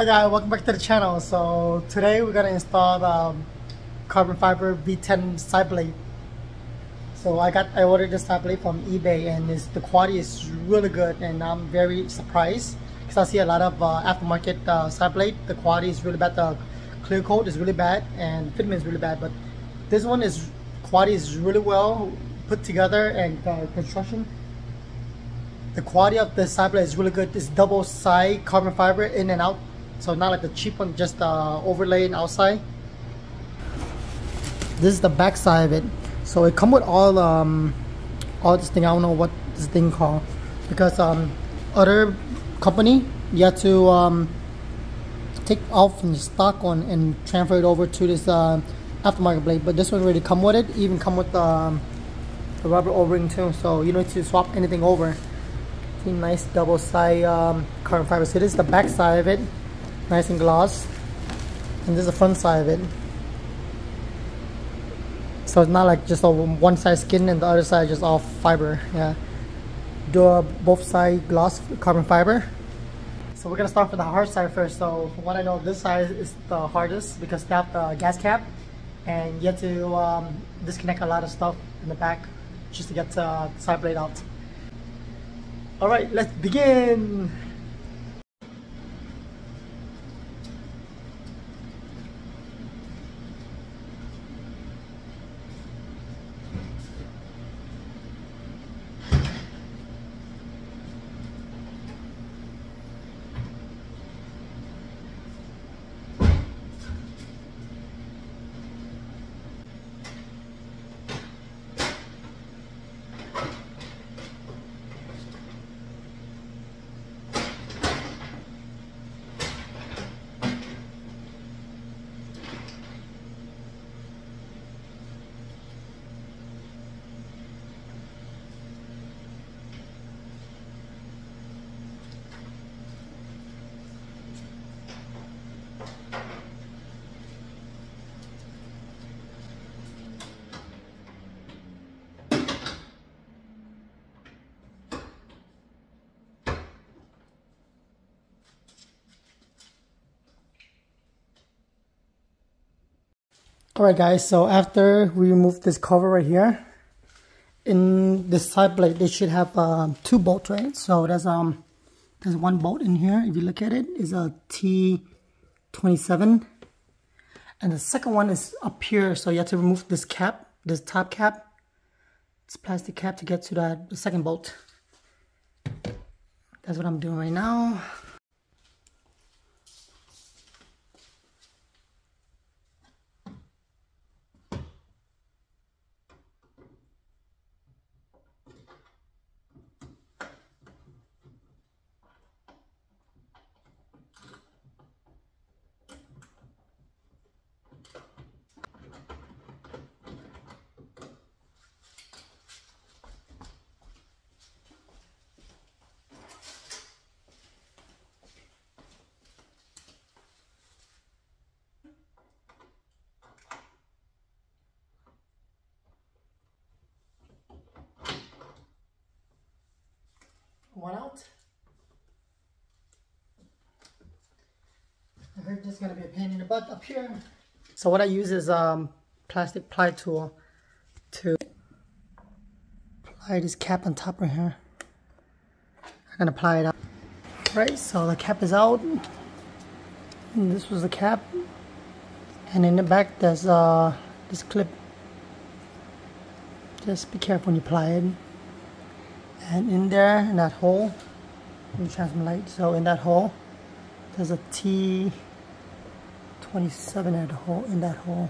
Hi guys, welcome back to the channel. So today we're gonna install the carbon fiber V10 side plate. So I ordered this side plate from eBay, and the quality is really good, and I'm very surprised because I see a lot of aftermarket side plate. The quality is really bad. The clear coat is really bad, and fitment is really bad. But this one is quality is really well put together, and construction. The quality of the side plate is really good. It's double side carbon fiber in and out. So not like the cheap one, just overlaying outside. This is the back side of it. So it come with all this thing. I don't know what this thing called, because other company you have to take off from the stock one and transfer it over to this aftermarket blade. But this one already come with it. Even come with the rubber O-ring too. So you don't need to swap anything over. Nice double side carbon fiber. So this is the back side of it. Nice and gloss, and this is the front side of it. So it's not like just a one side skin and the other side just all fiber. Yeah, do both side gloss carbon fiber. So we're gonna start with the hard side first. So from what I know, this side is the hardest because they have the gas cap, and you have to disconnect a lot of stuff in the back just to get the side blade out. All right, let's begin. Alright guys, so after we remove this cover right here, in this side plate they should have two bolts, right? So there's one bolt in here. If you look at it, is a T27, and the second one is up here. So you have to remove this cap, this top cap, this plastic cap, to get to the second bolt. That's what I'm doing right now. One out. I heard this is gonna be a pain in the butt up here. So what I use is plastic ply tool to apply this cap on top right here. I'm gonna apply it out. Right, so the cap is out. And this was the cap, and in the back there's this clip. Just be careful when you apply it. And in there, in that hole, let me shine some light. So in that hole, there's a T27 at the hole, in that hole.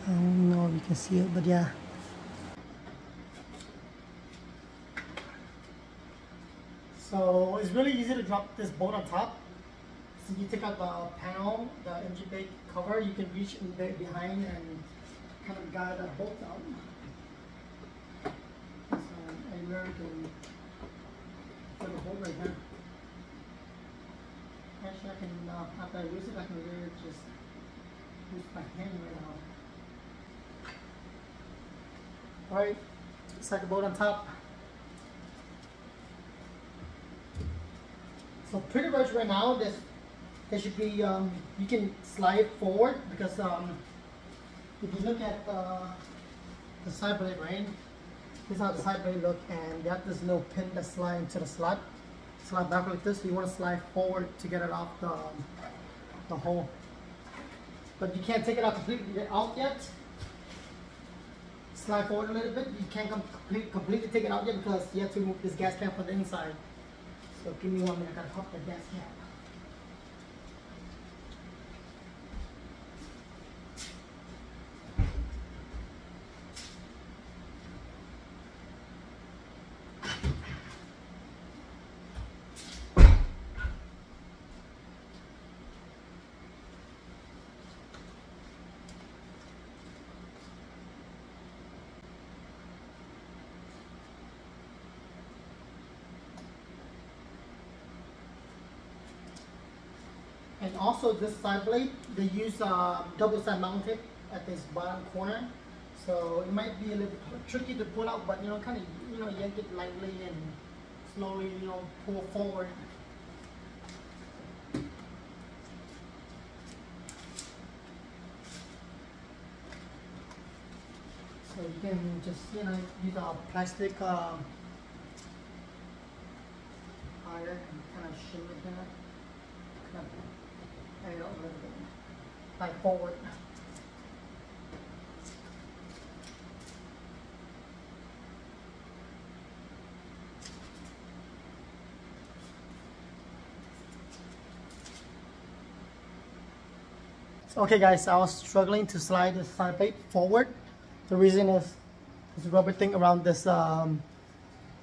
I don't know if you can see it, but yeah. So it's really easy to drop this bolt on top. So you take out the panel, the engine bay cover, you can reach in behind and kind of guide that bolt out. So I learned to put a hole right here. Actually, I can, after I use it, I can really just use my hand right now. Alright, second bolt on top. So pretty much right now, there should be, you can slide forward because if you look at the side blade, right? This is how the side blade look, and you have this little pin that slide into the slot. Slide back like this. So you want to slide forward to get it off the hole. But you can't take it out completely out yet. Slide forward a little bit. You can't completely take it out yet because you have to remove this gas cap from the inside. So give me 1 minute. I gotta pop the gas cap. And also this side blade, they use double side mount tape at this bottom corner. So it might be a little tricky to pull out, but kind of, yank it lightly and slowly, pull forward. So you can just, use a plastic iron and kind of shim it there. There you go, like forward. So, okay guys, I was struggling to slide the side plate forward. The reason is this rubber thing around this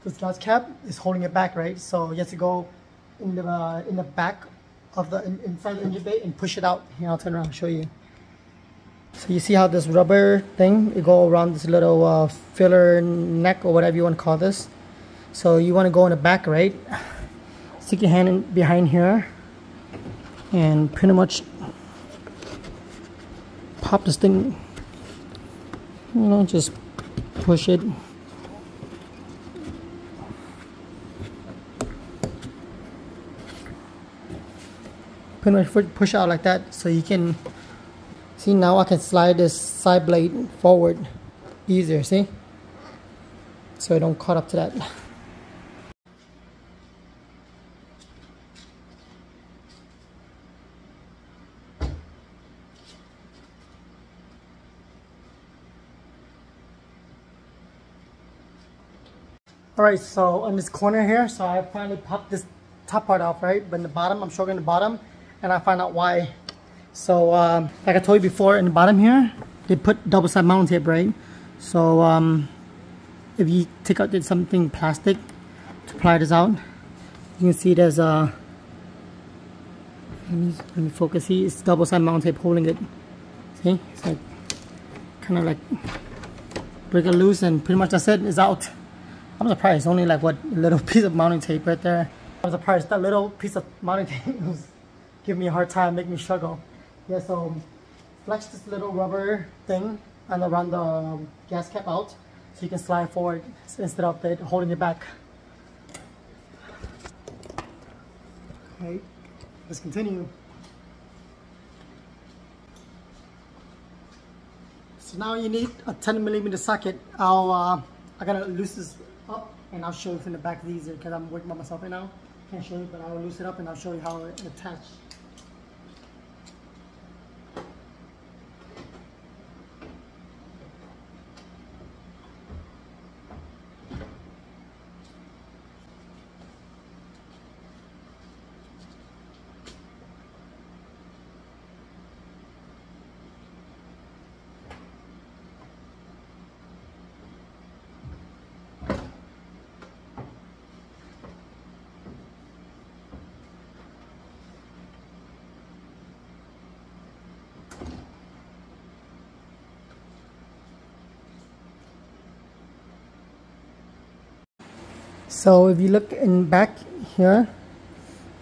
this gas cap is holding it back, right? So you have to go in the back of the inside the engine bay and push it out. Here, I'll turn around and show you. So you see how this rubber thing, it go around this little filler neck or whatever you want to call this. So you want to go in the back, right? Stick your hand in behind here and pretty much pop this thing, just push it. Pretty much push out like that, so you can see now I can slide this side blade forward easier, see? So I don't caught up to that. Alright, so on this corner here, so I finally popped this top part off, right? But in the bottom, I'm showing the bottom, and I find out why. So, like I told you before, in the bottom here, they put double side mount tape, right? So, if you take out something plastic to pry this out, you can see there's a, let me focus, see, it's double side mount tape holding it. See, it's like, kind of like, break it loose and pretty much that's it, it's out. I'm surprised, only like what, a little piece of mounting tape right there. I'm surprised that little piece of mounting tape was giving me a hard time, making me struggle. Yeah, so flex this little rubber thing and around the gas cap out so you can slide forward instead of it holding it back. Okay, let's continue. So now you need a 10mm socket. I gotta loose this up and I'll show you from the back of these because I'm working by myself right now. Can't show you, but I'll loose it up and I'll show you how it attached. So if you look in back here,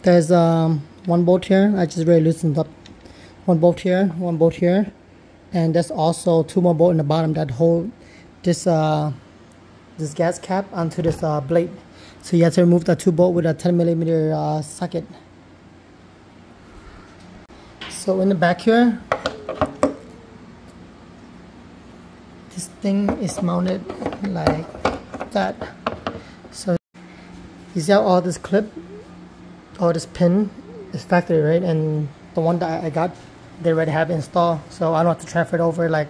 there's one bolt here. I just really loosened up. One bolt here, and there's also two more bolts in the bottom that hold this this gas cap onto this blade. So you have to remove the two bolts with a 10mm socket. So in the back here, this thing is mounted like that. So you see how all this clip, all this pin is factory, right? And the one that I got, they already have installed, so I don't have to transfer it over like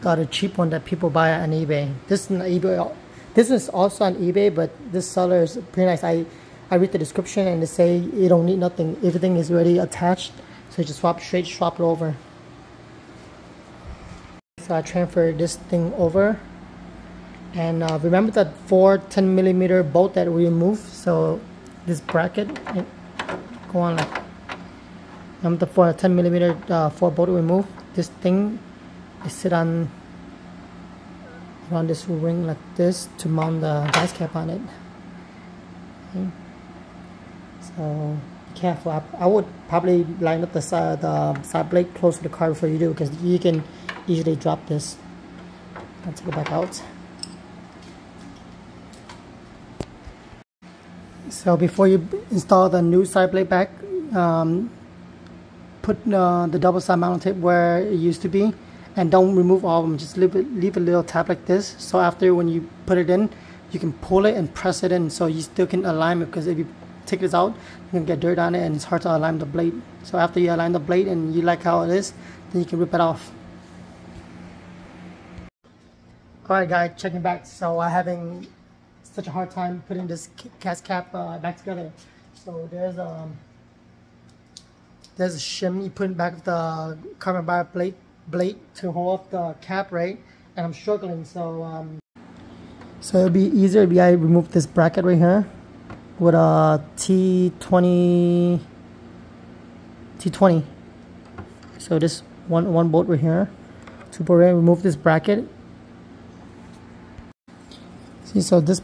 the other cheap one that people buy on eBay. This is on eBay. This is also on eBay, but this seller is pretty nice. I read the description and they say you don't need nothing. Everything is already attached, so you just swap it over. So I transfer this thing over, and remember that 4 10mm bolt that we removed. So this bracket, go on like, remember the 4 10mm 4 bolt we removed. This thing is sit on around this ring like this to mount the gas cap on it. Okay. So be careful. I would probably line up the side plate close to the car before you do, because you can easily drop this. I'll take it back out. So before you install the new side plate back, put the double side mounting tape where it used to be, and don't remove all of them. Just leave a little tab like this, so after when you put it in, you can pull it and press it in, so you still can align it, because if you take this out, you can get dirt on it and it's hard to align the blade. So after you align the blade and you like how it is, then you can rip it off. Alright guys, checking back. So I'm having such a hard time putting this gas cap back together. So there's a shim you put back the carbon fiber blade to hold up the cap, right? And I'm struggling, so it'll be easier if I remove this bracket right here with a T20. So this one bolt right here, two bolt right, remove this bracket. See, so this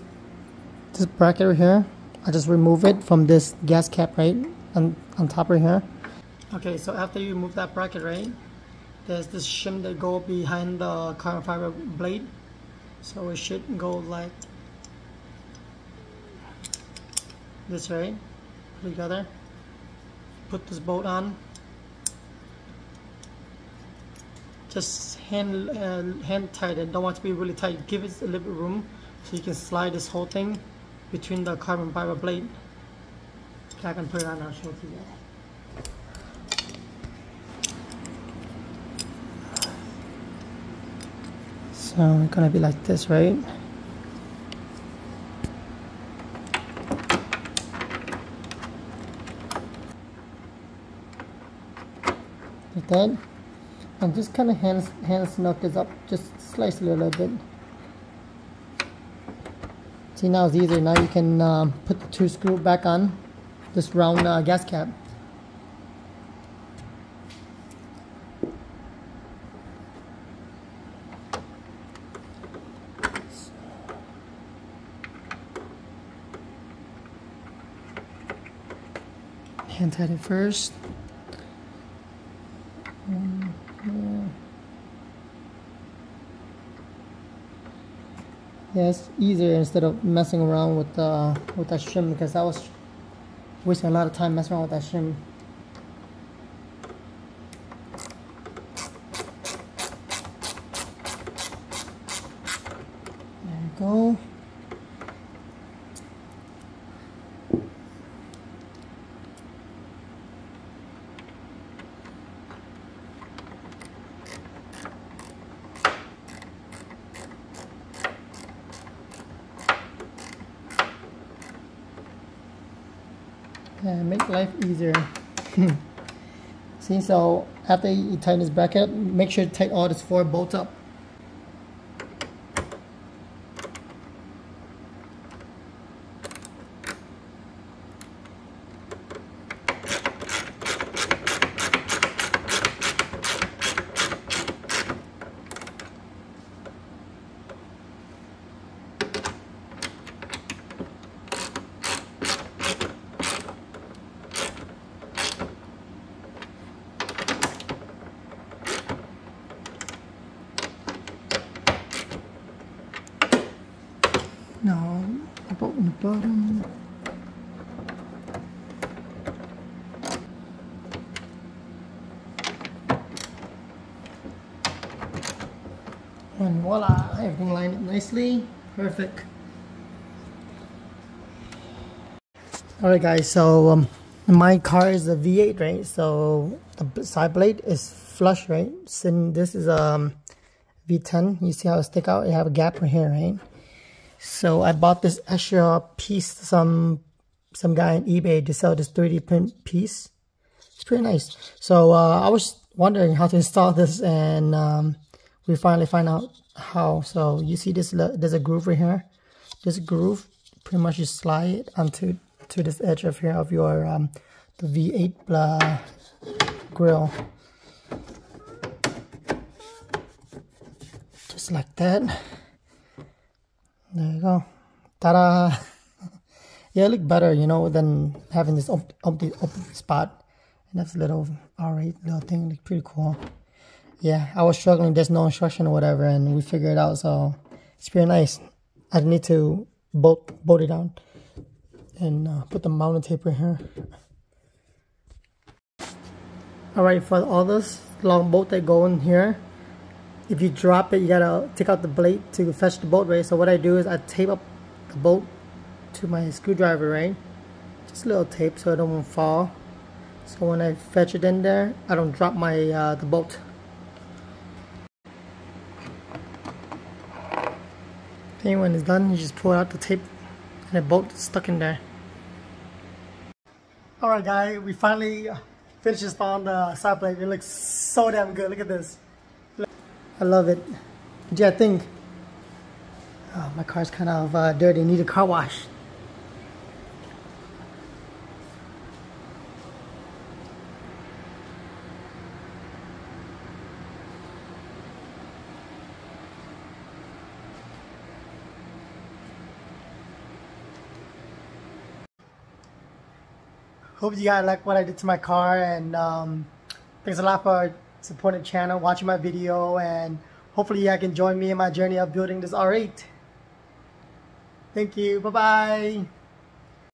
bracket right here, I just remove it from this gas cap right on top right here. Okay, so after you remove that bracket, right, there's this shim that go behind the carbon fiber blade. So it should go like this, right? Put it together. Put this bolt on. Just hand tight it. Don't want to be really tight. Give it a little bit of room so you can slide this whole thing between the carbon fiber blade. Okay, I can put it on. I'll show it to you. So it's gonna be like this, right? Like that. And just kind of hand snug this up, just slice it a little bit. See, now it's easier. Now you can put the two screws back on this round gas cap. Hand tight it first. Yeah, it's easier instead of messing around with that shim, because I was wasting a lot of time messing around with that shim. There we go. Make life easier. See, so after you tighten this bracket up, make sure to tighten all these 4 bolts up. Now, about on the bottom. And voila, everything lined up nicely. Perfect. Alright guys, so my car is a V8, right? So the side plate is flush, right? Since this is a V10, you see how it stick out? You have a gap right here, right? So I bought this extra piece, some guy on eBay to sell this 3D print piece. It's pretty nice. So I was wondering how to install this, and we finally find out how. So you see this, there's a groove right here. This groove, pretty much you slide it onto this edge of here of your the V8 grill, just like that. There you go. Ta-da! Yeah, it look better, you know, than having this empty spot. And that's a little R8 little thing, look pretty cool. Yeah, I was struggling. There's no instruction or whatever, and we figured it out. So it's pretty nice. I need to bolt it down and put the mounting tape right here. Alright, for all this long bolt that go in here, if you drop it, you gotta take out the blade to fetch the bolt, right? So what I do is I tape up the bolt to my screwdriver, right? Just a little tape so it don't fall. So when I fetch it in there, I don't drop my the bolt. Then when it's done, you just pull out the tape and the bolt is stuck in there. Alright guys, we finally finished installing the side plate. It looks so damn good. Look at this. I love it. What do you think? Oh, my car's kind of dirty. Need a car wash. Hope you guys like what I did to my car, and thanks a lot for supporting the channel, watching my video, and hopefully you guys can join me in my journey of building this R8. Thank you. Bye-bye.